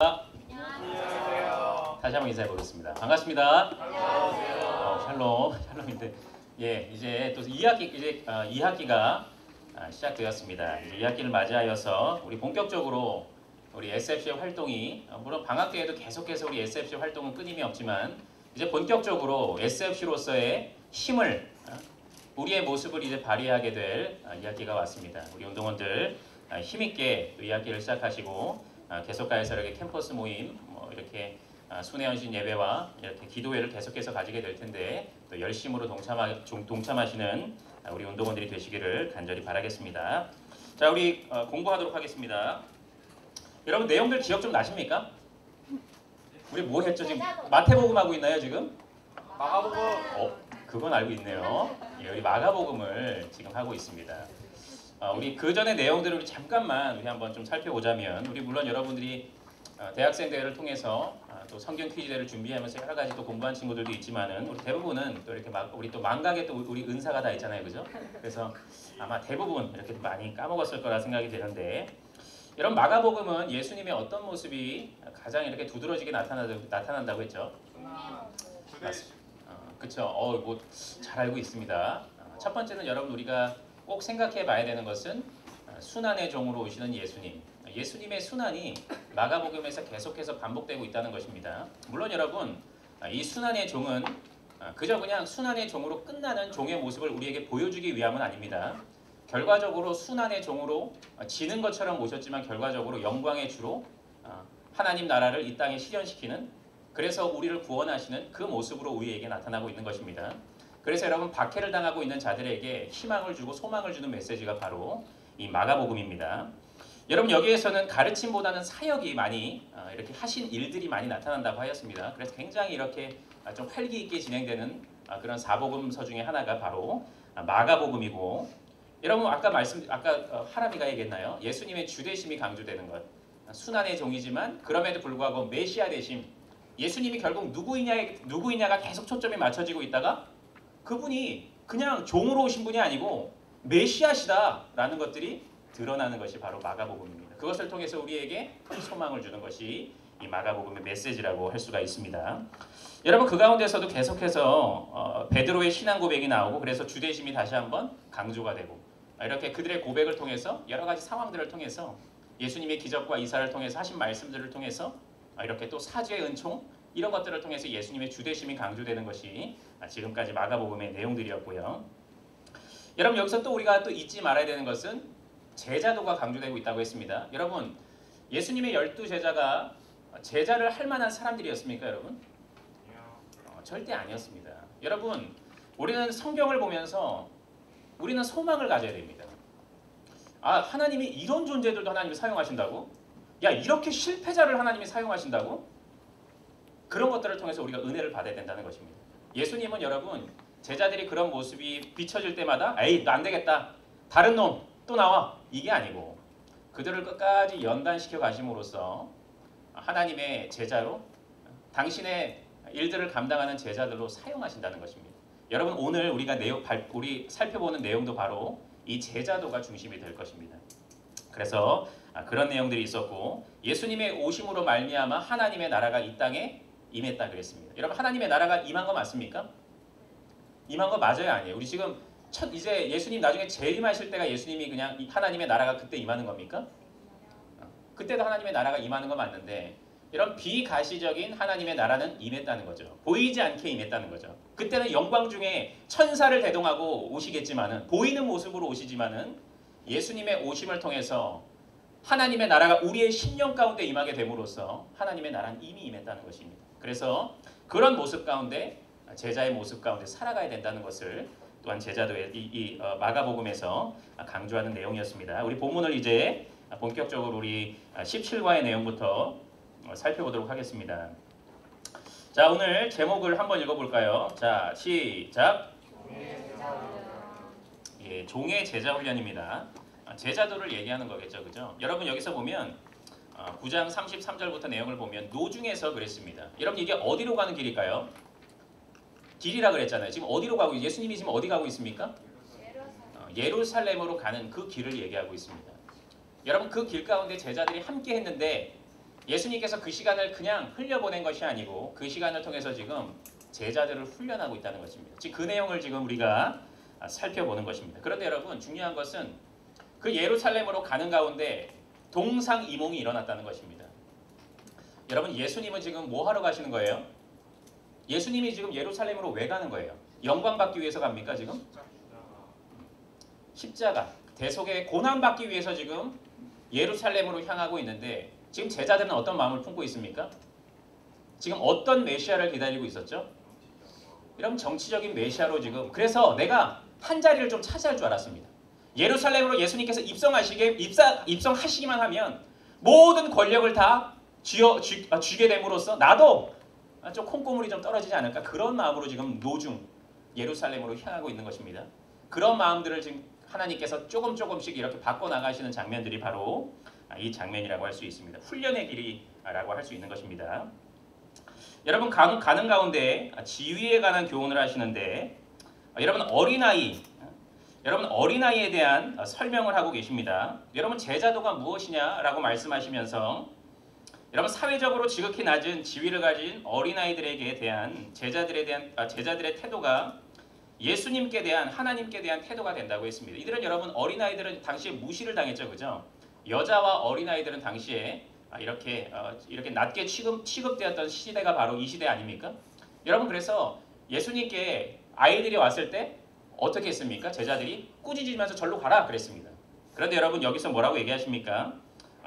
안녕하세요. 다시 한번 인사해 보겠습니다. 반갑습니다. 안녕하세요. 샬롬인데 이제 또 2학기가 시작되었습니다. 이제 2학기를 맞이하여서 우리 본격적으로 우리 SFC 활동이 물론 방학 때에도 계속해서 우리 SFC 활동은 끊임이 없지만 이제 본격적으로 SFC로서의 힘을 우리의 모습을 이제 발휘하게 될 2학기가 왔습니다. 우리 운동원들 힘있게 2학기를 시작하시고 계속가에서 이렇게 캠퍼스 모임 이렇게 순회연신 예배와 이렇게 기도회를 계속해서 가지게 될 텐데 또 열심으로 동참하시는 우리 운동원들이 되시기를 간절히 바라겠습니다. 자, 우리 공부하도록 하겠습니다. 여러분 내용들 기억 좀 나십니까? 우리 뭐 했죠 지금? 마태복음 하고 있나요 지금? 마가복음. 그건 알고 있네요. 예, 우리 마가복음을 지금 하고 있습니다. 우리 그 전의 내용들을 우리 잠깐만 우리 한번 좀 살펴보자면 우리 물론 여러분들이 대학생 대회를 통해서 또 성경 퀴즈 대회를 준비하면서 여러 가지 또 공부한 친구들도 있지만은 우리 대부분은 또 이렇게 우리 또 망각에 또 우리 은사가 다 있잖아요, 그죠? 그래서 아마 대부분 이렇게 많이 까먹었을 거라 생각이 되는데 여러분 마가복음은 예수님의 어떤 모습이 가장 이렇게 두드러지게 나타난다고 했죠? 그렇죠. 뭐 잘 알고 있습니다. 첫 번째는 여러분 우리가 꼭 생각해봐야 되는 것은 순환의 종으로 오시는 예수님. 예수님의 순환이 마가복음에서 계속해서 반복되고 있다는 것입니다. 물론 여러분 이 순환의 종은 그저 그냥 순환의 종으로 끝나는 종의 모습을 우리에게 보여주기 위함은 아닙니다. 결과적으로 순환의 종으로 지는 것처럼 오셨지만 결과적으로 영광의 주로 하나님 나라를 이 땅에 실현시키는 그래서 우리를 구원하시는 그 모습으로 우리에게 나타나고 있는 것입니다. 그래서 여러분 박해를 당하고 있는 자들에게 희망을 주고 소망을 주는 메시지가 바로 이 마가복음입니다. 여러분 여기에서는 가르침보다는 사역이 많이 이렇게 하신 일들이 많이 나타난다고 하였습니다. 그래서 굉장히 이렇게 좀 활기 있게 진행되는 그런 사복음서 중에 하나가 바로 마가복음이고 여러분 아까 하람이가 얘기했나요? 예수님의 주되심이 강조되는 것. 순환의 종이지만 그럼에도 불구하고 메시아 되심. 예수님이 결국 누구이냐가 계속 초점이 맞춰지고 있다가 그분이 그냥 종으로 오신 분이 아니고 메시아시다라는 것들이 드러나는 것이 바로 마가복음입니다. 그것을 통해서 우리에게 소망을 주는 것이 이 마가복음의 메시지라고 할 수가 있습니다. 여러분 그 가운데서도 계속해서 베드로의 신앙 고백이 나오고 그래서 주되심이 다시 한번 강조가 되고 이렇게 그들의 고백을 통해서 여러 가지 상황들을 통해서 예수님의 기적과 이사를 통해서 하신 말씀들을 통해서 이렇게 또 사죄의 은총 이런 것들을 통해서 예수님의 주되심이 강조되는 것이 지금까지 마가복음의 내용들이었고요. 여러분 여기서 또 우리가 또 잊지 말아야 되는 것은 제자도가 강조되고 있다고 했습니다. 여러분 예수님의 12제자가 제자를 할 만한 사람들이었습니까 여러분? 절대 아니었습니다. 여러분 우리는 성경을 보면서 우리는 소망을 가져야 됩니다. 하나님이 이런 존재들도 하나님이 사용하신다고? 야 이렇게 실패자를 하나님이 사용하신다고? 그런 것들을 통해서 우리가 은혜를 받아야 된다는 것입니다. 예수님은 여러분 제자들이 그런 모습이 비춰질 때마다 에이 안 되겠다 다른 놈 또 나와 이게 아니고 그들을 끝까지 연단시켜 가심으로써 하나님의 제자로 당신의 일들을 감당하는 제자들로 사용하신다는 것입니다. 여러분 오늘 우리 살펴보는 내용도 바로 이 제자도가 중심이 될 것입니다. 그래서 그런 내용들이 있었고 예수님의 오심으로 말미암아 하나님의 나라가 이 땅에 임했다 그랬습니다. 여러분 하나님의 나라가 임한 거 맞습니까? 임한 거 맞아요 아니에요? 우리 지금 이제 예수님 나중에 재림하실 때가 예수님이 그냥 하나님의 나라가 그때 임하는 겁니까? 그때도 하나님의 나라가 임하는 거 맞는데 이런 비가시적인 하나님의 나라는 임했다는 거죠. 보이지 않게 임했다는 거죠. 그때는 영광 중에 천사를 대동하고 오시겠지만은 보이는 모습으로 오시지만은 예수님의 오심을 통해서 하나님의 나라가 우리의 심령 가운데 임하게 됨으로써 하나님의 나라는 이미 임했다는 것입니다. 그래서 그런 모습 가운데 제자의 모습 가운데 살아가야 된다는 것을 또한 제자도의 이 마가복음에서 강조하는 내용이었습니다. 우리 본문을 이제 본격적으로 우리 17과의 내용부터 살펴보도록 하겠습니다. 자 오늘 제목을 한번 읽어볼까요? 자 시작. 예, 종의 제자 훈련입니다. 제자도를 얘기하는 거겠죠, 그죠? 여러분 여기서 보면 9장 33절부터 내용을 보면 노중에서 그랬습니다. 여러분 이게 어디로 가는 길일까요? 길이라 그랬잖아요. 지금 어디로 가고 예수님이 지금 어디 가고 있습니까? 예루살렘으로 가는 그 길을 얘기하고 있습니다. 여러분 그 길 가운데 제자들이 함께 했는데 예수님께서 그 시간을 그냥 흘려보낸 것이 아니고 그 시간을 통해서 지금 제자들을 훈련하고 있다는 것입니다. 지금 그 내용을 지금 우리가 살펴보는 것입니다. 그런데 여러분 중요한 것은 그 예루살렘으로 가는 가운데 동상이몽이 일어났다는 것입니다. 여러분 예수님은 지금 뭐 하러 가시는 거예요? 예수님이 지금 예루살렘으로 왜 가는 거예요? 영광 받기 위해서 갑니까 지금? 십자가, 대속의 고난 받기 위해서 지금 예루살렘으로 향하고 있는데 지금 제자들은 어떤 마음을 품고 있습니까? 지금 어떤 메시아를 기다리고 있었죠? 이런 정치적인 메시아로 지금 그래서 내가 한 자리를 좀 차지할 줄 알았습니다. 예루살렘으로 예수님께서 입성하시기만 하면 모든 권력을 다 주게 됨으로써 나도 좀 콩고물이 좀 떨어지지 않을까 그런 마음으로 지금 노중 예루살렘으로 향하고 있는 것입니다. 그런 마음들을 지금 하나님께서 조금씩 이렇게 바꿔나가시는 장면들이 바로 이 장면이라고 할 수 있습니다. 훈련의 길이라고 할 수 있는 것입니다. 여러분 가는 가운데 지위에 관한 교훈을 하시는데 여러분 어린아이에 대한 설명을 하고 계십니다. 여러분 제자도가 무엇이냐라고 말씀하시면서 여러분 사회적으로 지극히 낮은 지위를 가진 어린아이들에게 대한 제자들의 태도가 예수님께 대한 하나님께 대한 태도가 된다고 했습니다. 이들은 여러분 어린아이들은 당시에 무시를 당했죠, 그죠? 여자와 어린아이들은 당시에 이렇게 낮게 취급되었던 시대가 바로 이 시대 아닙니까? 여러분 그래서 예수님께 아이들이 왔을 때 어떻게 했습니까? 제자들이 꾸짖으면서 절로 가라 그랬습니다. 그런데 여러분 여기서 뭐라고 얘기하십니까?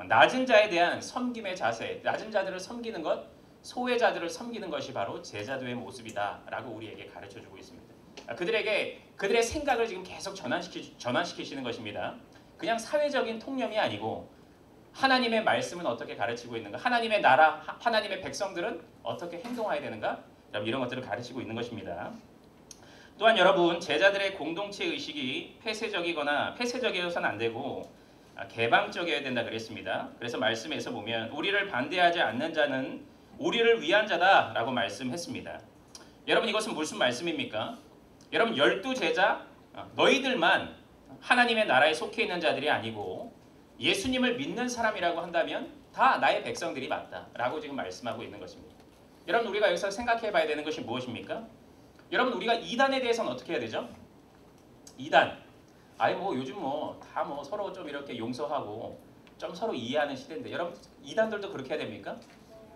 낮은 자에 대한 섬김의 자세, 낮은 자들을 섬기는 것, 소외자들을 섬기는 것이 바로 제자도의 모습이다라고 우리에게 가르쳐주고 있습니다. 그들의 생각을 지금 계속 전환시키시는 것입니다. 그냥 사회적인 통념이 아니고 하나님의 말씀은 어떻게 가르치고 있는가, 하나님의 나라, 하나님의 백성들은 어떻게 행동해야 되는가, 이런 것들을 가르치고 있는 것입니다. 또한 여러분 제자들의 공동체 의식이 폐쇄적이어서는 안 되고 개방적이어야 된다 그랬습니다. 그래서 말씀에서 보면 우리를 반대하지 않는 자는 우리를 위한 자다라고 말씀했습니다. 여러분 이것은 무슨 말씀입니까? 여러분 12제자 너희들만 하나님의 나라에 속해 있는 자들이 아니고 예수님을 믿는 사람이라고 한다면 다 나의 백성들이 맞다라고 지금 말씀하고 있는 것입니다. 여러분 우리가 여기서 생각해 봐야 되는 것이 무엇입니까? 여러분 우리가 이단에 대해서는 어떻게 해야 되죠? 이단. 요즘 다 서로 좀 이렇게 용서하고 좀 서로 이해하는 시대인데 여러분 이단들도 그렇게 해야 됩니까?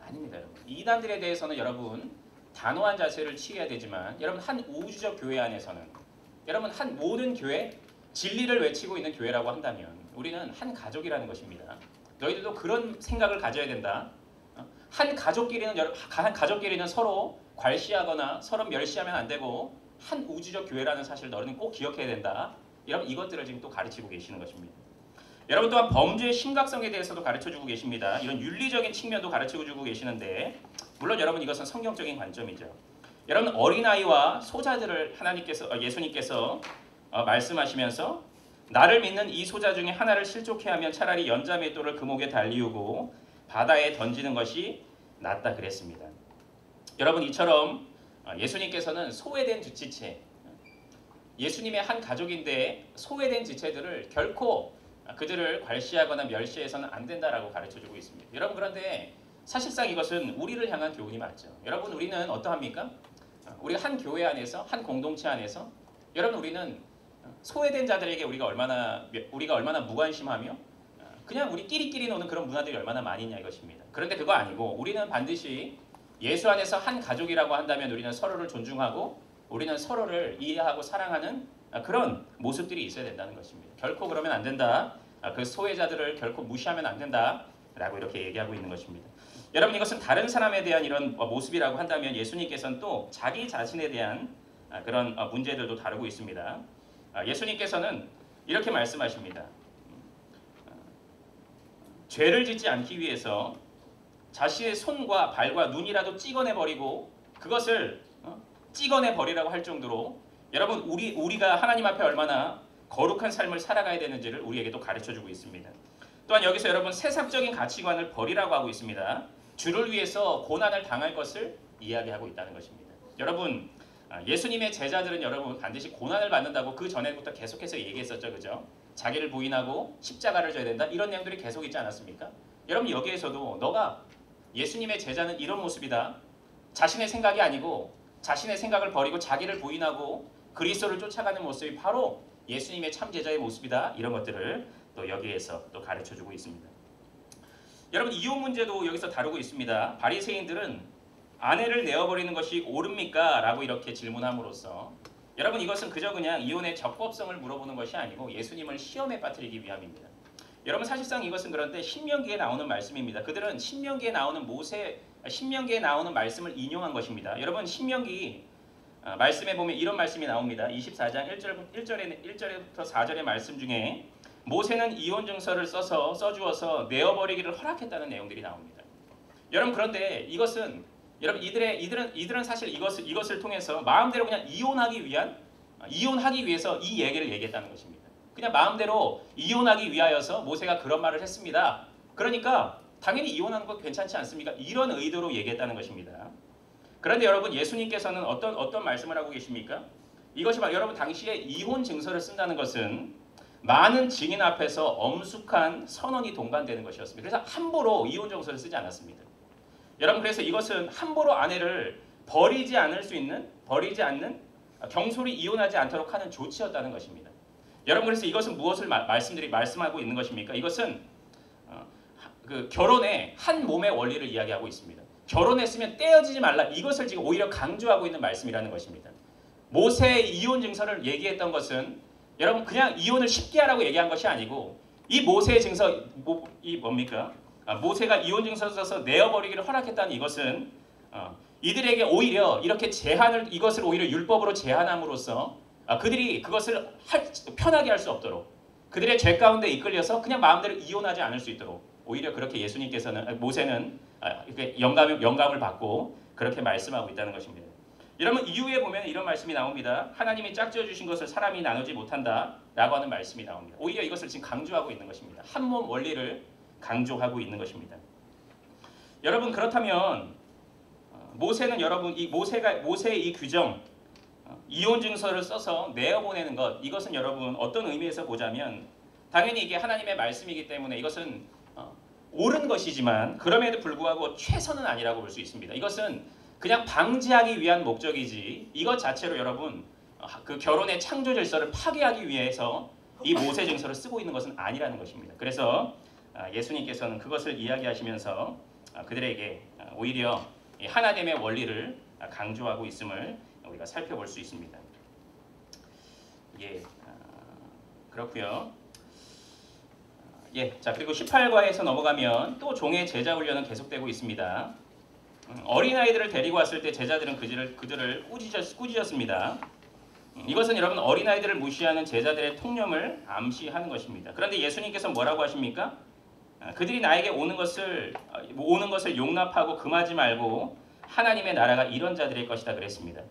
아닙니다, 여러분. 이단들에 대해서는 여러분 단호한 자세를 취해야 되지만 여러분 한 우주적 교회 안에서는 여러분 한 모든 교회 진리를 외치고 있는 교회라고 한다면 우리는 한 가족이라는 것입니다. 너희들도 그런 생각을 가져야 된다. 한 가족끼리는 서로 괄시하거나 서로 멸시하면 안 되고 한 우주적 교회라는 사실을 너희는 꼭 기억해야 된다. 여러분 이것들을 지금 또 가르치고 계시는 것입니다. 여러분 또한 범죄의 심각성에 대해서도 가르쳐주고 계십니다. 이런 윤리적인 측면도 가르쳐주고 계시는데 물론 여러분 이것은 성경적인 관점이죠. 여러분 어린아이와 소자들을 예수님께서 말씀하시면서 나를 믿는 이 소자 중에 하나를 실족해 하면 차라리 연자맷돌을 그 목에 달리우고 바다에 던지는 것이 낫다 그랬습니다. 여러분 이처럼 예수님께서는 소외된 지체, 예수님의 한 가족인데 소외된 지체들을 결코 그들을 괄시하거나 멸시해서는 안 된다라고 가르쳐주고 있습니다. 여러분 그런데 사실상 이것은 우리를 향한 교훈이 맞죠. 여러분 우리는 어떠합니까? 우리가 한 교회 안에서 한 공동체 안에서 여러분 우리는 소외된 자들에게 우리가 얼마나 무관심하며 그냥 우리끼리 노는 그런 문화들이 얼마나 많이 있냐 이것입니다. 그런데 그거 아니고 우리는 반드시 예수 안에서 한 가족이라고 한다면 우리는 서로를 존중하고 우리는 서로를 이해하고 사랑하는 그런 모습들이 있어야 된다는 것입니다. 결코 그러면 안 된다. 그 소외자들을 결코 무시하면 안 된다라고 이렇게 얘기하고 있는 것입니다. 여러분 이것은 다른 사람에 대한 이런 모습이라고 한다면 예수님께서는 또 자기 자신에 대한 그런 문제들도 다루고 있습니다. 예수님께서는 이렇게 말씀하십니다. 죄를 짓지 않기 위해서 자신의 손과 발과 눈이라도 찍어내버리고 그것을 찍어내버리라고 할 정도로 여러분 우리가 하나님 앞에 얼마나 거룩한 삶을 살아가야 되는지를 우리에게도 가르쳐주고 있습니다. 또한 여기서 여러분 세상적인 가치관을 버리라고 하고 있습니다. 주를 위해서 고난을 당할 것을 이야기하고 있다는 것입니다. 여러분 예수님의 제자들은 여러분 반드시 고난을 받는다고 그 전에부터 계속해서 얘기했었죠, 그죠? 자기를 부인하고 십자가를 져야 된다 이런 내용들이 계속 있지 않았습니까? 여러분 여기에서도 너가 예수님의 제자는 이런 모습이다. 자신의 생각이 아니고 자신의 생각을 버리고 자기를 부인하고 그리스도를 쫓아가는 모습이 바로 예수님의 참 제자의 모습이다. 이런 것들을 또 여기에서 또 가르쳐주고 있습니다. 여러분 이혼 문제도 여기서 다루고 있습니다. 바리새인들은 아내를 내어버리는 것이 옳습니까? 라고 이렇게 질문함으로써 여러분 이것은 그저 그냥 이혼의 적법성을 물어보는 것이 아니고 예수님을 시험에 빠뜨리기 위함입니다. 여러분 사실상 이것은 그런데 신명기에 나오는 말씀입니다. 그들은 신명기에 나오는 신명기에 나오는 말씀을 인용한 것입니다. 여러분 신명기 말씀에 보면 이런 말씀이 나옵니다. 24장 1절부터 4절의 말씀 중에 모세는 이혼 증서를 써주어서 내어버리기를 허락했다는 내용들이 나옵니다. 여러분 그런데 이것은 여러분 이들은 사실 이것을 통해서 마음대로 그냥 이혼하기 위해서 이 얘기를 얘기했다는 것입니다. 그냥 마음대로 이혼하기 위하여서 모세가 그런 말을 했습니다. 그러니까 당연히 이혼하는 거 괜찮지 않습니까? 이런 의도로 얘기했다는 것입니다. 그런데 여러분 예수님께서는 어떤 말씀을 하고 계십니까? 이것이 여러분 당시에 이혼 증서를 쓴다는 것은 많은 증인 앞에서 엄숙한 선언이 동반되는 것이었습니다. 그래서 함부로 이혼 증서를 쓰지 않았습니다. 여러분 그래서 이것은 함부로 아내를 버리지 않는 경솔히 이혼하지 않도록 하는 조치였다는 것입니다. 여러분 그래서 이것은 무엇을 말씀하고 있는 것입니까? 이것은 그 결혼의 한 몸의 원리를 이야기하고 있습니다. 결혼했으면 떼어지지 말라. 이것을 지금 오히려 강조하고 있는 말씀이라는 것입니다. 모세의 이혼 증서를 얘기했던 것은 여러분 그냥 이혼을 쉽게 하라고 얘기한 것이 아니고 이 모세의 증서 뭡니까? 모세가 이혼 증서를 써서 내어버리기를 허락했다는 이것은 이들에게 오히려 이렇게 이것을 오히려 율법으로 제한함으로써 그들이 그것을 편하게 할 수 없도록 그들의 죄 가운데 이끌려서 그냥 마음대로 이혼하지 않을 수 있도록 오히려 그렇게 모세는 이렇게 영감을 받고 그렇게 말씀하고 있다는 것입니다. 여러분 이후에 보면 이런 말씀이 나옵니다. 하나님이 짝지어 주신 것을 사람이 나누지 못한다라고 하는 말씀이 나옵니다. 오히려 이것을 지금 강조하고 있는 것입니다. 한 몸 원리를 강조하고 있는 것입니다. 여러분 그렇다면 모세는 여러분 모세의 이 규정 이혼 증서를 써서 내어보내는 것 이것은 여러분 어떤 의미에서 보자면 당연히 이게 하나님의 말씀이기 때문에 이것은 옳은 것이지만 그럼에도 불구하고 최선은 아니라고 볼 수 있습니다. 이것은 그냥 방지하기 위한 목적이지 이것 자체로 여러분 그 결혼의 창조 질서를 파괴하기 위해서 이 모세 증서를 쓰고 있는 것은 아니라는 것입니다. 그래서 예수님께서는 그것을 이야기하시면서 그들에게 오히려 하나님의 원리를 강조하고 있음을 우리가 살펴볼 수 있습니다. 그렇고요. 자 그리고 18과에서 넘어가면 또 종의 제자 훈련은 계속되고 있습니다. 어린아이들을 데리고 왔을 때 제자들은 그들을 꾸짖었습니다. 이것은 여러분 어린아이들을 무시하는 제자들의 통념을 암시하는 것입니다. 그런데 예수님께서 뭐라고 하십니까? 그들이 나에게 오는 것을 용납하고 금하지 말고 하나님의 나라가 이런 자들의 것이다 그랬습니다.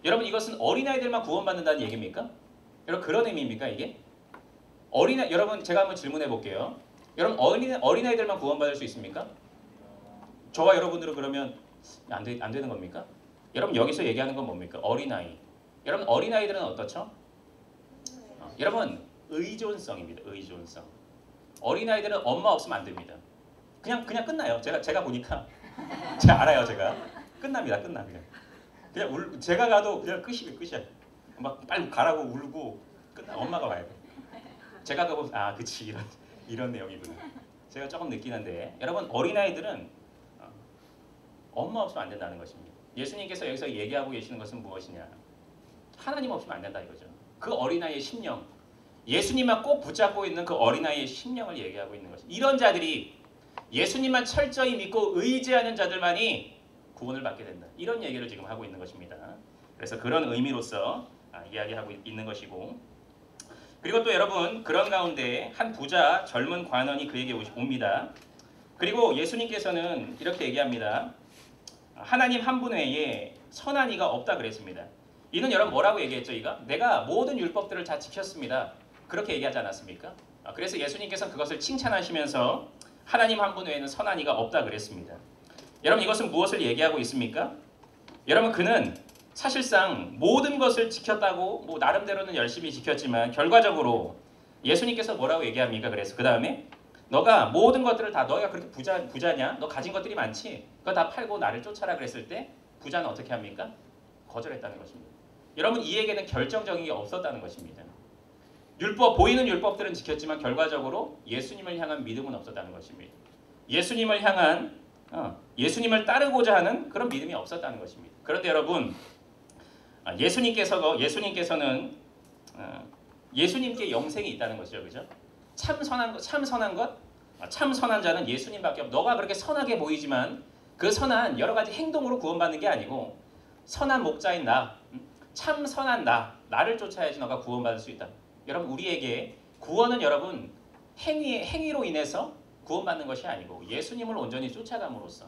여러분 이것은 어린아이들만 구원받는다는 얘기입니까? 여러분 그런 의미입니까 이게? 여러분 제가 한번 질문해 볼게요. 여러분 어린아이들만 구원받을 수 있습니까? 저와 여러분들은 그러면 안 되는 겁니까? 여러분 여기서 얘기하는 건 뭡니까? 어린아이. 여러분 어린아이들은 어떻죠? 여러분 의존성입니다. 의존성. 어린아이들은 엄마 없으면 안 됩니다. 그냥 끝나요. 제가 보니까 제가 알아요. 제가 끝납니다. 그냥 제가 가도 그냥 끝이야. 막 빨리 가라고 울고 끝나. 엄마가 와야 돼. 제가 가보면 그치 이런 내용이구나. 제가 조금 늦긴 한데 여러분 어린아이들은 엄마 없으면 안 된다는 것입니다. 예수님께서 여기서 얘기하고 계시는 것은 무엇이냐? 하나님 없으면 안 된다 이거죠. 그 어린아이의 심령, 예수님만 꼭 붙잡고 있는 그 어린아이의 심령을 얘기하고 있는 것입니다. 이런 자들이 예수님만 철저히 믿고 의지하는 자들만이 구원을 받게 된다. 이런 얘기를 지금 하고 있는 것입니다. 그래서 그런 의미로서 이야기하고 있는 것이고 그리고 또 여러분 그런 가운데 한 부자 젊은 관원이 그에게 옵니다. 그리고 예수님께서는 이렇게 얘기합니다. 하나님 한 분 외에 선한 이가 없다 그랬습니다. 이는 여러분 뭐라고 얘기했죠? 내가 모든 율법들을 다 지켰습니다. 그렇게 얘기하지 않았습니까? 그래서 예수님께서는 그것을 칭찬하시면서 하나님 한 분 외에는 선한 이가 없다 그랬습니다. 여러분 이것은 무엇을 얘기하고 있습니까? 여러분 그는 사실상 모든 것을 지켰다고 나름대로는 열심히 지켰지만 결과적으로 예수님께서 뭐라고 얘기합니까? 그래서 그 다음에 너가 모든 것들을 다 너희가 그렇게 부자냐? 너 가진 것들이 많지? 그거 다 팔고 나를 쫓아라 그랬을 때 부자는 어떻게 합니까? 거절했다는 것입니다. 여러분 이에게는 결정적인 게 없었다는 것입니다. 보이는 율법들은 지켰지만 결과적으로 예수님을 향한 믿음은 없었다는 것입니다. 예수님을 향한 예수님을 따르고자 하는 그런 믿음이 없었다는 것입니다. 그런데 여러분 예수님께서는 예수님께 영생이 있다는 것이죠, 그죠? 참 선한 자는 예수님밖에 없. 너가 그렇게 선하게 보이지만 그 선한 여러 가지 행동으로 구원받는 게 아니고 선한 목자인 참 선한 나를 쫓아야지 너가 구원받을 수 있다. 여러분 우리에게 구원은 여러분 행위로 인해서 구원받는 것이 아니고 예수님을 온전히 쫓아감으로써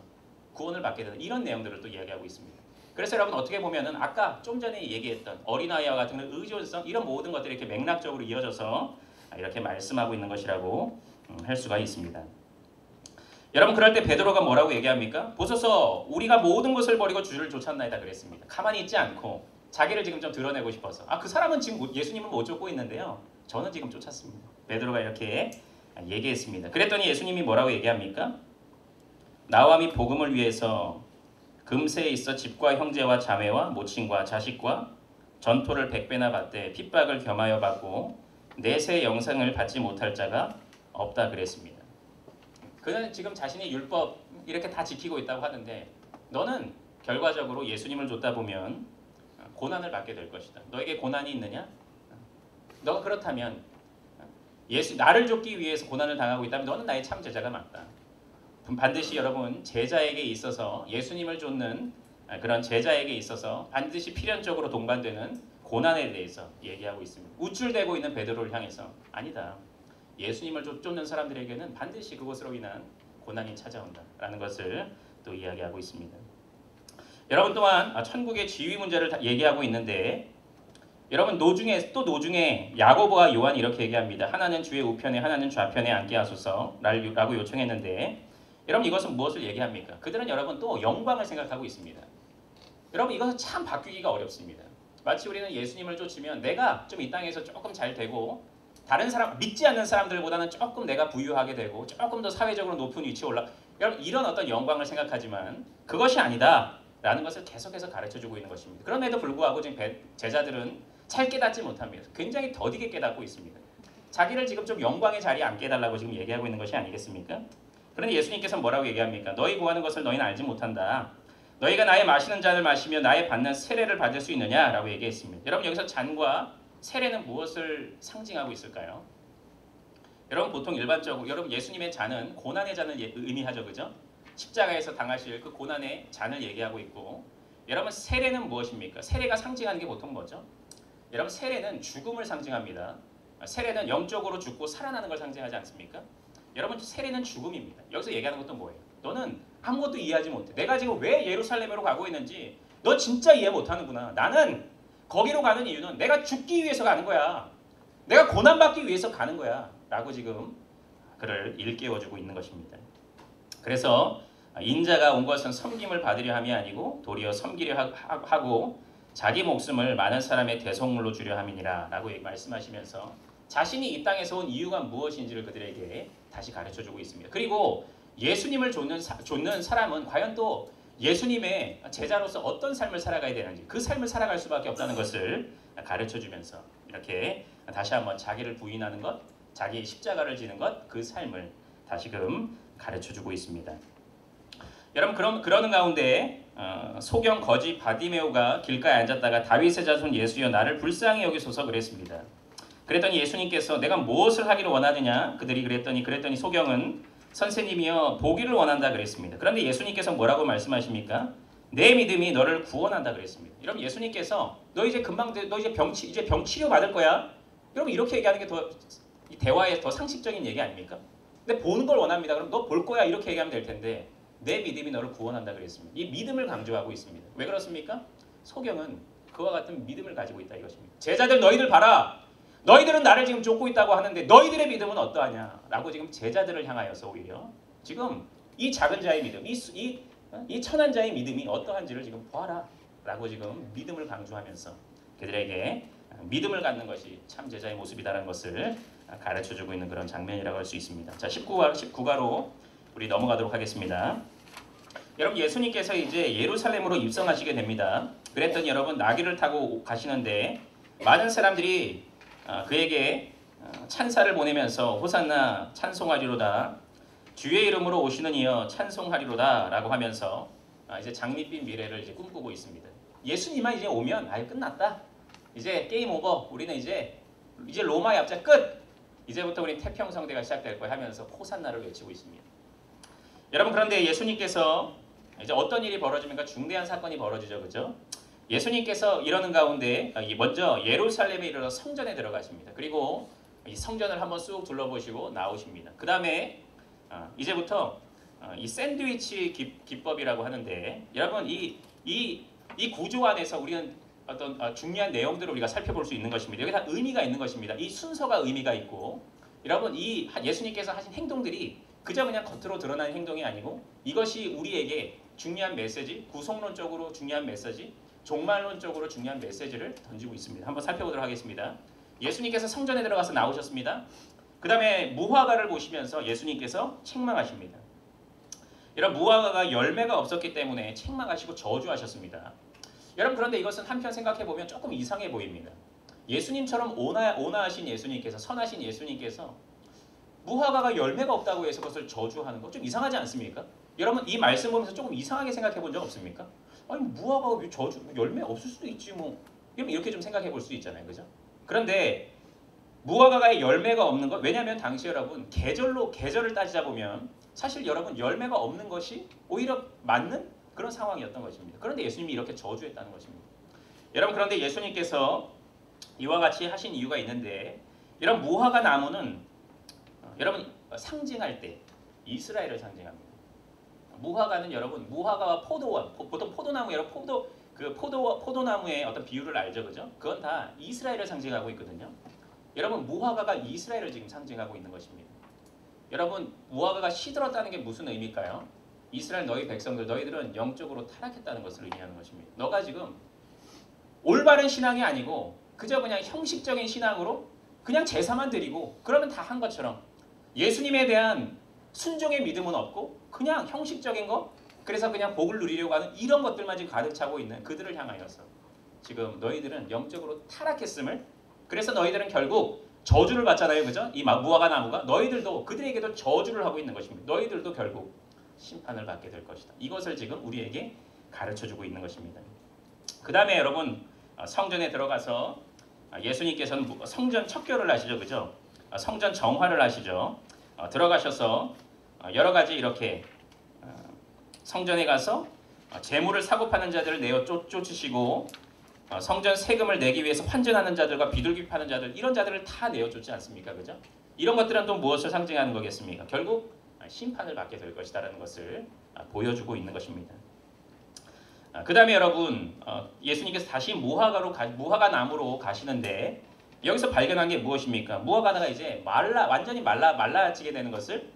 구원을 받게 되는 이런 내용들을 또 이야기하고 있습니다. 그래서 여러분 어떻게 보면은 아까 좀 전에 얘기했던 어린아이와 같은 의존성 이런 모든 것들이 이렇게 맥락적으로 이어져서 이렇게 말씀하고 있는 것이라고 할 수가 있습니다. 여러분 그럴 때 베드로가 뭐라고 얘기합니까? 보소서 우리가 모든 것을 버리고 주를 쫓았나이다 그랬습니다. 가만히 있지 않고 자기를 지금 좀 드러내고 싶어서 그 사람은 지금 예수님을 못 쫓고 있는데요. 저는 지금 쫓았습니다. 베드로가 이렇게 얘기했습니다. 그랬더니 예수님이 뭐라고 얘기합니까? 나와 및 복음을 위해서 금세에 있어 집과 형제와 자매와 모친과 자식과 전토를 100배나 받되 핍박을 겸하여 받고 내세 영생을 받지 못할 자가 없다 그랬습니다. 그는 지금 자신이 율법 이렇게 다 지키고 있다고 하는데 너는 결과적으로 예수님을 쫓다 보면 고난을 받게 될 것이다. 너에게 고난이 있느냐? 너가 그렇다면 나를 쫓기 위해서 고난을 당하고 있다면 너는 나의 참 제자가 맞다. 반드시 여러분 제자에게 있어서 예수님을 쫓는 그런 제자에게 있어서 반드시 필연적으로 동반되는 고난에 대해서 얘기하고 있습니다. 우쭐대고 있는 베드로를 향해서 아니다. 예수님을 쫓는 사람들에게는 반드시 그것으로 인한 고난이 찾아온다라는 것을 또 이야기하고 있습니다. 여러분 또한 천국의 지위 문제를 얘기하고 있는데 여러분 노중에 야고보와 요한이 이렇게 얘기합니다. 하나는 주의 우편에 하나는 좌편에 앉게 하소서라고 요청했는데 여러분 이것은 무엇을 얘기합니까? 그들은 여러분 또 영광을 생각하고 있습니다. 여러분 이것은 참 바뀌기가 어렵습니다. 마치 우리는 예수님을 쫓으면 내가 좀 이 땅에서 조금 잘 되고 다른 사람 믿지 않는 사람들보다는 조금 내가 부유하게 되고 조금 더 사회적으로 높은 위치에 여러분 이런 어떤 영광을 생각하지만 그것이 아니다라는 것을 계속해서 가르쳐주고 있는 것입니다. 그럼에도 불구하고 지금 제자들은 잘 깨닫지 못합니다. 굉장히 더디게 깨닫고 있습니다. 자기를 지금 좀 영광의 자리에 앉게 해달라고 지금 얘기하고 있는 것이 아니겠습니까? 그런데 예수님께서 뭐라고 얘기합니까? 너희 구하는 것을 너희는 알지 못한다. 너희가 나의 마시는 잔을 마시며 나의 받는 세례를 받을 수 있느냐라고 얘기했습니다. 여러분 여기서 잔과 세례는 무엇을 상징하고 있을까요? 여러분 보통 일반적으로 여러분 예수님의 잔은 고난의 잔을 의미하죠, 그죠? 십자가에서 당하실 그 고난의 잔을 얘기하고 있고 여러분 세례는 무엇입니까? 세례가 상징하는 게 보통 뭐죠? 여러분 세례는 죽음을 상징합니다. 세례는 영적으로 죽고 살아나는 걸 상징하지 않습니까? 여러분 세례는 죽음입니다. 여기서 얘기하는 것도 뭐예요? 너는 아무것도 이해하지 못해. 내가 지금 왜 예루살렘으로 가고 있는지 너 진짜 이해 못하는구나. 나는 거기로 가는 이유는 내가 죽기 위해서 가는 거야. 내가 고난받기 위해서 가는 거야. 라고 지금 그를 일깨워주고 있는 것입니다. 그래서 인자가 온 것은 섬김을 받으려 함이 아니고 도리어 섬기려 하고 자기 목숨을 많은 사람의 대속물로 주려 함이니라 라고 말씀하시면서 자신이 이 땅에서 온 이유가 무엇인지를 그들에게 다시 가르쳐주고 있습니다. 그리고 예수님을 좇는 사람은 과연 또 예수님의 제자로서 어떤 삶을 살아가야 되는지 그 삶을 살아갈 수밖에 없다는 것을 가르쳐주면서 이렇게 다시 한번 자기를 부인하는 것, 자기의 십자가를 지는 것, 그 삶을 다시금 가르쳐주고 있습니다. 여러분 그러는 가운데 소경 거지 바디메오가 길가에 앉았다가 다윗의 자손 예수여 나를 불쌍히 여기소서 그랬습니다. 그랬더니 예수님께서 내가 무엇을 하기를 원하느냐 그들이 그랬더니 소경은 선생님이여 보기를 원한다 그랬습니다. 그런데 예수님께서 뭐라고 말씀하십니까? 내 믿음이 너를 구원한다 그랬습니다. 여러분 예수님께서 너 이제 병 치료 받을 거야. 여러분 이렇게 얘기하는 게 더 대화에 더 상식적인 얘기 아닙니까? 근데 보는 걸 원합니다. 그럼 너 볼 거야 이렇게 얘기하면 될 텐데 내 믿음이 너를 구원한다 그랬습니다. 이 믿음을 강조하고 있습니다. 왜 그렇습니까? 소경은 그와 같은 믿음을 가지고 있다 이것입니다. 제자들 너희들 봐라. 너희들은 나를 지금 쫓고 있다고 하는데 너희들의 믿음은 어떠하냐? 라고 지금 제자들을 향하여서 오히려 지금 이 작은 자의 믿음, 이 천한 자의 믿음이 어떠한지를 지금 보아라. 라고 지금 믿음을 강조하면서 그들에게 믿음을 갖는 것이 참 제자의 모습이다라는 것을 가르쳐주고 있는 그런 장면이라고 할 수 있습니다. 자, 19가로 우리 넘어가도록 하겠습니다. 여러분, 예수님께서 이제 예루살렘으로 입성하시게 됩니다. 그랬더니 여러분, 나귀를 타고 가시는데 많은 사람들이 그에게 찬사를 보내면서 호산나 찬송하리로다, 주의 이름으로 오시는 이여 찬송하리로다 라고 하면서 이제 장밋빛 미래를 이제 꿈꾸고 있습니다. 예수님만 이제 오면 아예 끝났다. 이제 게임 오버. 우리는 이제 로마 납작 끝. 이제부터 우리 태평성대가 시작될 거야 하면서 호산나를 외치고 있습니다. 여러분, 그런데 예수님께서 이제 어떤 일이 벌어집니까? 중대한 사건이 벌어지죠, 그죠? 예수님께서 이러는 가운데 먼저 예루살렘에 이르러 성전에 들어가십니다. 그리고 이 성전을 한번 쑥 둘러보시고 나오십니다. 그 다음에 이제부터 이 샌드위치 기법이라고 하는데, 여러분 이 구조 안에서 우리는 어떤 중요한 내용들을 우리가 살펴볼 수 있는 것입니다. 여기 다 의미가 있는 것입니다. 이 순서가 의미가 있고, 여러분 이 예수님께서 하신 행동들이 그저 그냥 겉으로 드러나는 행동이 아니고 이것이 우리에게 중요한 메시지, 구속론적으로 중요한 메시지, 종말론적으로 중요한 메시지를 던지고 있습니다. 한번 살펴보도록 하겠습니다. 예수님께서 성전에 들어가서 나오셨습니다. 그 다음에 무화과를 보시면서 예수님께서 책망하십니다. 여러분, 무화과가 열매가 없었기 때문에 책망하시고 저주하셨습니다. 여러분, 그런데 이것은 한편 생각해 보면 조금 이상해 보입니다. 예수님처럼 온화하신 예수님께서, 선하신 예수님께서 무화과가 열매가 없다고 해서 그것을 저주하는 거 좀 이상하지 않습니까? 여러분, 이 말씀 보면서 조금 이상하게 생각해 본 적 없습니까? 아니, 무화과가 왜 열매 없을 수도 있지 뭐. 이렇게 좀 생각해 볼 수 있잖아요, 그죠? 그런데 무화과가 열매가 없는 것, 왜냐하면 당시 여러분 계절을 따지자 보면 사실 여러분 열매가 없는 것이 오히려 맞는 그런 상황이었던 것입니다. 그런데 예수님이 이렇게 저주했다는 것입니다. 여러분, 그런데 예수님께서 이와 같이 하신 이유가 있는데, 이런 무화과 나무는 여러분 상징할 때 이스라엘을 상징합니다. 무화과는 여러분, 무화과와 포도원, 보통 포도나무, 여러분 포도나무의 어떤 비유를 알죠, 그죠? 그건 다 이스라엘을 상징하고 있거든요. 여러분, 무화과가 이스라엘을 지금 상징하고 있는 것입니다. 여러분, 무화과가 시들었다는 게 무슨 의미일까요? 이스라엘 너희 백성들, 너희들은 영적으로 타락했다는 것을 의미하는 것입니다. 너가 지금 올바른 신앙이 아니고 그저 그냥 형식적인 신앙으로 그냥 제사만 드리고 그러면 다 한 것처럼 예수님에 대한 순종의 믿음은 없고 그냥 형식적인 거, 그래서 그냥 복을 누리려고 하는 이런 것들만 지금 가득 차고 있는 그들을 향하여서 지금 너희들은 영적으로 타락했음을, 그래서 너희들은 결국 저주를 받잖아요, 그죠? 이 무화과 나무가 너희들도 그들에게도 저주를 하고 있는 것입니다. 너희들도 결국 심판을 받게 될 것이다. 이것을 지금 우리에게 가르쳐주고 있는 것입니다. 그 다음에 여러분, 성전에 들어가서 예수님께서는 성전 척결을 하시죠, 그죠? 성전 정화를 하시죠. 들어가셔서 여러 가지 이렇게 성전에 가서 재물을 사고 파는 자들을 내어 쫓으시고, 성전 세금을 내기 위해서 환전하는 자들과 비둘기 파는 자들, 이런 자들을 다 내어 쫓지 않습니까, 그죠? 이런 것들은 또 무엇을 상징하는 거겠습니까? 결국 심판을 받게 될 것이다라는 것을 보여주고 있는 것입니다. 그 다음에 여러분, 예수님께서 다시 무화과 나무로 가시는데 여기서 발견한 게 무엇입니까? 무화과가 이제 완전히 말라지게 되는 것을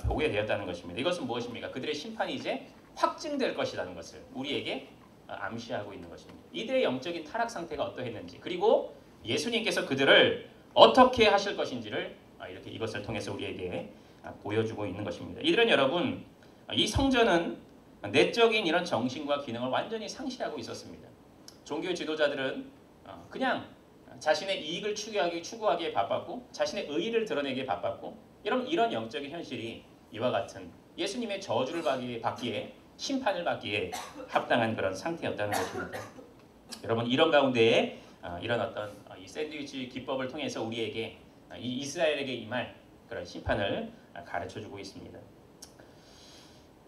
보게 되었다는 것입니다. 이것은 무엇입니까? 그들의 심판이 이제 확증될 것이라는 것을 우리에게 암시하고 있는 것입니다. 이들의 영적인 타락 상태가 어떠했는지, 그리고 예수님께서 그들을 어떻게 하실 것인지를 이렇게 이것을 통해서 우리에게 보여주고 있는 것입니다. 이들은 여러분, 이 성전은 내적인 이런 정신과 기능을 완전히 상실하고 있었습니다. 종교 지도자들은 그냥 자신의 이익을 추구하기에 바빴고 자신의 의의를 드러내기에 바빴고, 이런 영적인 현실이 이와 같은 예수님의 저주를 받기에, 심판을 받기에 합당한 그런 상태였다는 것입니다. 여러분, 이런 가운데에 이런 어떤 이 샌드위치 기법을 통해서 우리에게 이 이스라엘에게 임할 그런 심판을 가르쳐주고 있습니다.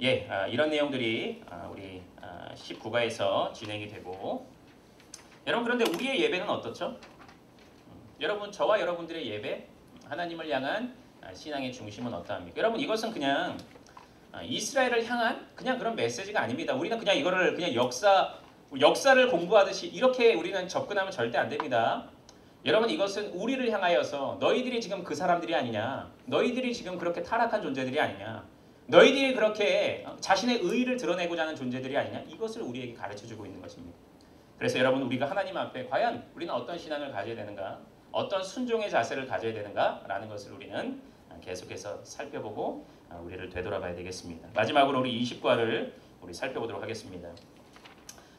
예, 이런 내용들이 우리 19가에서 진행이 되고, 여러분, 그런데 우리의 예배는 어떻죠? 여러분, 저와 여러분들의 예배, 하나님을 향한 신앙의 중심은 어떠합니까? 여러분, 이것은 그냥 이스라엘을 향한 그냥 그런 메시지가 아닙니다. 우리는 그냥 이거를 그냥 역사를 공부하듯이 이렇게 우리는 접근하면 절대 안 됩니다. 여러분, 이것은 우리를 향하여서 너희들이 지금 그 사람들이 아니냐, 너희들이 지금 그렇게 타락한 존재들이 아니냐, 너희들이 그렇게 자신의 의의를 드러내고자 하는 존재들이 아니냐, 이것을 우리에게 가르쳐주고 있는 것입니다. 그래서 여러분, 우리가 하나님 앞에 과연 우리는 어떤 신앙을 가져야 되는가, 어떤 순종의 자세를 가져야 되는가라는 것을 우리는 계속해서 살펴보고 우리를 되돌아봐야 되겠습니다. 마지막으로 우리 20과를 우리 살펴보도록 하겠습니다.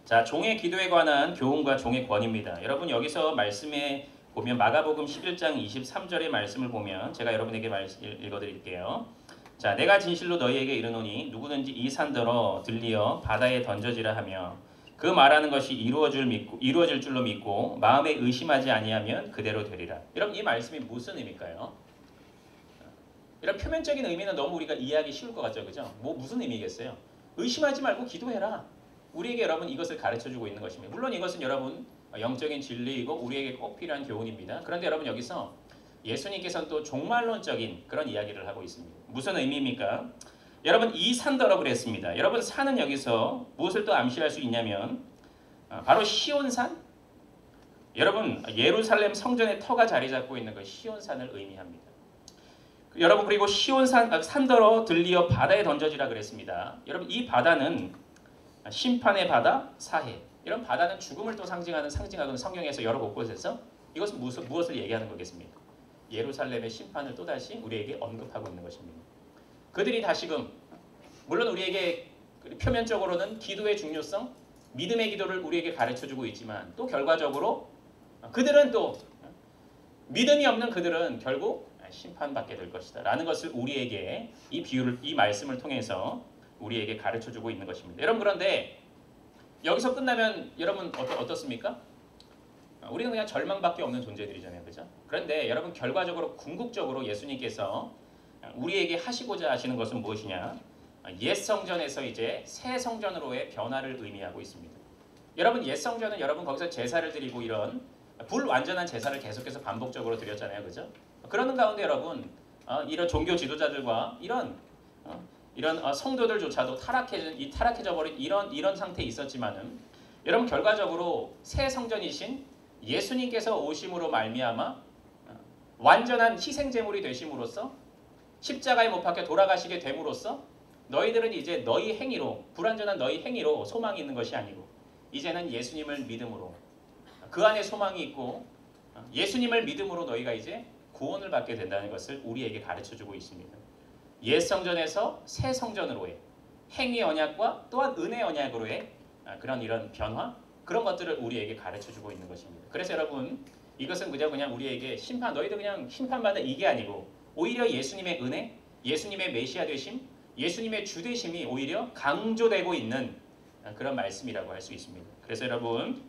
자, 종의 기도에 관한 교훈과 종의 권위입니다. 여러분 여기서 말씀에 보면 마가복음 11장 23절의 말씀을 보면 제가 여러분에게 읽어드릴게요. 자, 내가 진실로 너희에게 이르노니 누구든지 이 산더러 들리어 바다에 던져지라 하며 그 말하는 것이 이루어질 줄로 믿고 마음에 의심하지 아니하면 그대로 되리라. 여러분 이 말씀이 무슨 의미일까요? 이런 표면적인 의미는 너무 우리가 이해하기 쉬울 것 같죠, 그죠? 무슨 의미겠어요? 의심하지 말고 기도해라. 우리에게 여러분 이것을 가르쳐주고 있는 것입니다. 물론 이것은 여러분 영적인 진리이고 우리에게 꼭 필요한 교훈입니다. 그런데 여러분 여기서 예수님께서는 또 종말론적인 그런 이야기를 하고 있습니다. 무슨 의미입니까? 여러분 이 산더러 그랬습니다. 여러분 산은 여기서 무엇을 또 암시할 수 있냐면 바로 시온산? 여러분 예루살렘 성전의 터가 자리 잡고 있는 그 시온산을 의미합니다. 여러분 그리고 산더러 들리어 바다에 던져지라 그랬습니다. 여러분 이 바다는 심판의 바다, 사해. 이런 바다는 죽음을 또 상징하는 성경에서 여러 곳곳에서 이것은 무엇을 얘기하는 거겠습니까? 예루살렘의 심판을 또다시 우리에게 언급하고 있는 것입니다. 그들이 다시금 물론 우리에게 표면적으로는 기도의 중요성, 믿음의 기도를 우리에게 가르쳐주고 있지만 또 결과적으로 그들은 또 믿음이 없는 그들은 결국 심판받게 될 것이다 라는 것을 우리에게 이 말씀을 통해서 우리에게 가르쳐주고 있는 것입니다. 여러분 그런데 여기서 끝나면 여러분 어떻습니까? 우리는 그냥 절망밖에 없는 존재들이잖아요, 그죠? 그런데 여러분 결과적으로 궁극적으로 예수님께서 우리에게 하시고자 하시는 것은 무엇이냐? 옛 성전에서 이제 새 성전으로의 변화를 의미하고 있습니다. 여러분 옛 성전은 여러분 거기서 제사를 드리고 이런 불완전한 제사를 계속해서 반복적으로 드렸잖아요, 그죠? 그러는 가운데 여러분 이런 종교 지도자들과 이런 성도들조차도 타락해져 버린 이런 상태에 있었지만은 여러분 결과적으로 새 성전이신 예수님께서 오심으로 말미암아 완전한 희생 제물이 되심으로써 십자가에 못 박혀 돌아가시게 됨으로써 너희들은 이제 너희 행위로 불완전한 너희 행위로 소망이 있는 것이 아니고 이제는 예수님을 믿음으로 그 안에 소망이 있고 예수님을 믿음으로 너희가 이제 구원을 받게 된다는 것을 우리에게 가르쳐주고 있습니다. 옛 성전에서 새 성전으로의 행위 언약과 또한 은혜 언약으로의 이런 변화 그런 것들을 우리에게 가르쳐주고 있는 것입니다. 그래서 여러분 이것은 그냥 우리에게 너희들 그냥 심판받는 이게 아니고 오히려 예수님의 은혜, 예수님의 메시아 되심, 예수님의 주 되심이 오히려 강조되고 있는 그런 말씀이라고 할 수 있습니다. 그래서 여러분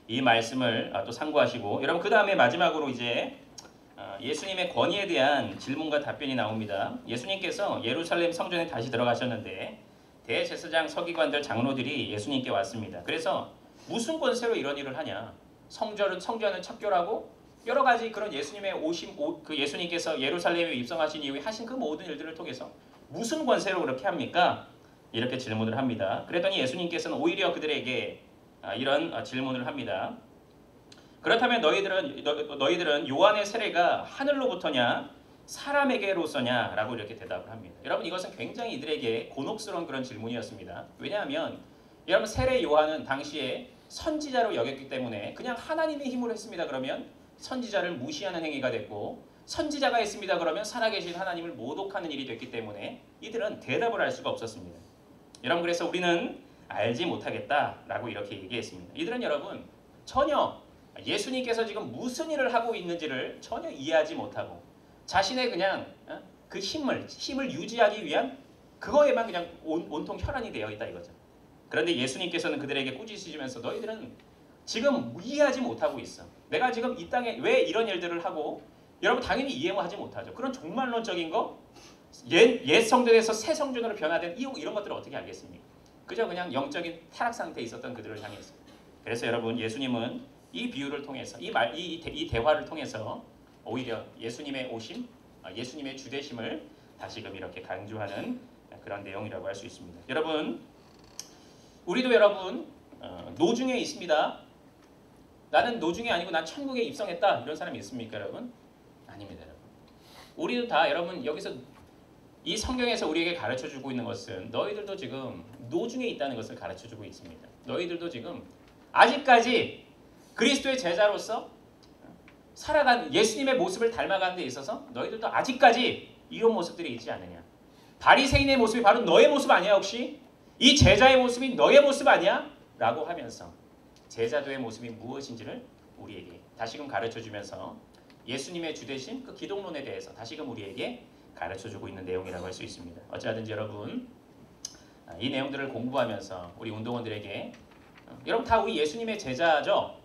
이 말씀을 또 참고하시고 여러분 그 다음에 마지막으로 이제 예수님의 권위에 대한 질문과 답변이 나옵니다. 예수님께서 예루살렘 성전에 다시 들어가셨는데 대제사장, 서기관들, 장로들이 예수님께 왔습니다. 그래서 무슨 권세로 이런 일을 하냐? 성전을 척결하고 여러 가지 그런 예수님의 예수님께서 예루살렘에 입성하신 이후에 하신 그 모든 일들을 통해서 무슨 권세로 그렇게 합니까? 이렇게 질문을 합니다. 그랬더니 예수님께서는 오히려 그들에게 이런 질문을 합니다. 그렇다면 너희들은 요한의 세례가 하늘로부터냐 사람에게로서냐 라고 이렇게 대답을 합니다. 여러분 이것은 굉장히 이들에게 곤혹스러운 그런 질문이었습니다. 왜냐하면 여러분 세례 요한은 당시에 선지자로 여겼기 때문에 그냥 하나님의 힘으로 했습니다. 그러면 선지자를 무시하는 행위가 됐고 선지자가 했습니다. 그러면 살아계신 하나님을 모독하는 일이 됐기 때문에 이들은 대답을 할 수가 없었습니다. 여러분 그래서 우리는 알지 못하겠다라고 이렇게 얘기했습니다. 이들은 여러분 전혀 예수님께서 지금 무슨 일을 하고 있는지를 전혀 이해하지 못하고 자신의 그냥 그 힘을 유지하기 위한 그거에만 그냥 온통 혈안이 되어 있다 이거죠. 그런데 예수님께서는 그들에게 꾸짖으시면서 너희들은 지금 이해하지 못하고 있어. 내가 지금 이 땅에 왜 이런 일들을 하고 여러분 당연히 이해하지 못하죠. 그런 종말론적인 거 옛 성전에서 새 성전으로 변화된 이런 것들을 어떻게 알겠습니까? 그저 그냥 영적인 타락 상태에 있었던 그들을 향해서. 그래서 여러분 예수님은 이 비유를 통해서 이 대화를 통해서 오히려 예수님의 오심, 예수님의 주되심을 다시금 이렇게 강조하는 그런 내용이라고 할 수 있습니다. 여러분 우리도 여러분 노중에 있습니다. 나는 노중에 아니고 난 천국에 입성했다 이런 사람이 있습니까 여러분? 아닙니다 여러분. 우리도 다 여러분 여기서 이 성경에서 우리에게 가르쳐주고 있는 것은 너희들도 지금 노중에 있다는 것을 가르쳐주고 있습니다. 너희들도 지금 아직까지 그리스도의 제자로서 살아간 예수님의 모습을 닮아가는 데 있어서 너희들도 아직까지 이런 모습들이 있지 않느냐. 바리새인의 모습이 바로 너의 모습 아니야 혹시? 이 제자의 모습이 너의 모습 아니야? 라고 하면서 제자도의 모습이 무엇인지를 우리에게 다시금 가르쳐주면서 예수님의 주되신 그 기독론에 대해서 다시금 우리에게 가르쳐주고 있는 내용이라고 할 수 있습니다. 어찌하든지 여러분 이 내용들을 공부하면서 우리 운동원들에게 여러분 다 우리 예수님의 제자죠?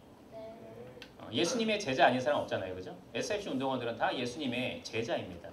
예수님의 제자 아닌 사람 없잖아요. 그죠? SFC 운동원들은 다 예수님의 제자입니다.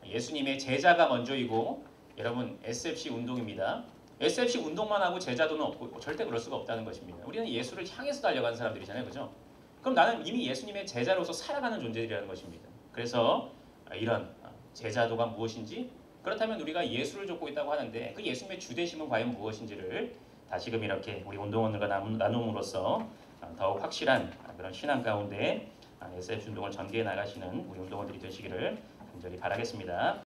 예수님의 제자가 먼저이고 여러분 SFC 운동입니다. SFC 운동만 하고 제자도는 없고 절대 그럴 수가 없다는 것입니다. 우리는 예수를 향해서 달려가는 사람들이잖아요. 그죠? 그럼 나는 이미 예수님의 제자로서 살아가는 존재들이라는 것입니다. 그래서 이런 제자도가 무엇인지 그렇다면 우리가 예수를 좇고 있다고 하는데 그 예수님의 주되심은 과연 무엇인지를 다시금 이렇게 우리 운동원들과 나눔으로써 더욱 확실한 그런 신앙 가운데 SF 운동을 전개해 나가시는 우리 운동원들이 되시기를 간절히 바라겠습니다.